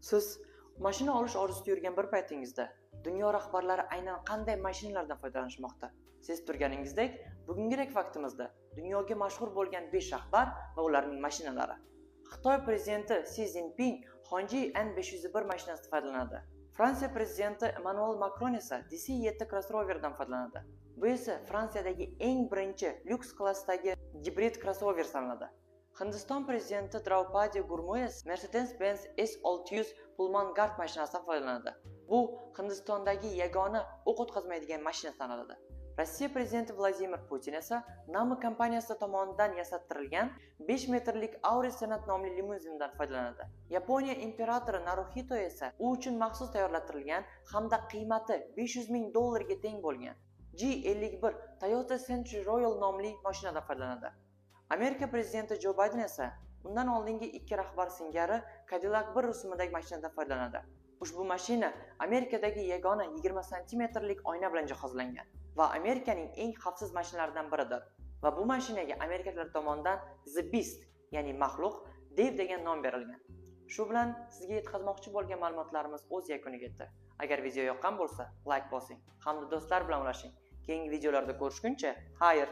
Siz mashina olish orzusida yurgan bir paytingizda dunyo rahbarlari aynan qanday mashinalardan foydalanishmoqda? Siz turganingizdek, bugungidek vaqtimizda dunyoga mashhur bo'lgan 5 rahbar va ularning mashinalari. Xitoy prezidenti Si Zinpin Hongji N501 mashinasidan foydalanadi. Fransiya prezidenti Emmanuel Macron esa DC7 Cross Roverdan foydalanadi. Bu esa Fransiyadagi eng birinchi lyuks klassdagi gibrid crossover sanaladi. Hindiston prezidenti Draupadi Murmu Mercedes-Benz S600 Pullman Guard mashinasidan foydalanadi. Bu Hindistondagi yagona o'q o'tkazmaydigan mashina sanaladi. Rossiya prezidenti Vladimir Putin esa Namo kompaniyasi tomonidan yasattirilgan 5 metrlik Auris Senat nomli limuzindan foydalanadi. Yaponiya imperatori Naruhito esa u uchun maxsus tayyorlatilgan hamda qiymati $500,000 ga teng bo'lgan G51 Toyota Century Royal nomli mashinadan foydalanadi. Amerika prezidenti Jo Bayden esa undan oldingi ikki rahbar singari Cadillac 1 rusumidagi mashinadan foydalanadi. Ushbu mashina Amerikadagi yagona 20 sm-lik oyna bilan jihozlangan va Amerikaning eng xavfsiz mashinalaridan biridir. Va bu mashinaga amerikaliklar tomonidan The Beast, ya'ni maxluq deb degan nom berilgan. Shu bilan sizga yetkazmoqchi bo'lgan ma'lumotlarimiz o'z yakuniga yetdi. Agar video yoqqan bo'lsa, like bosing hamda do'stlar bilan ulashing. Keyingi videolarda ko'rishguncha, xayr.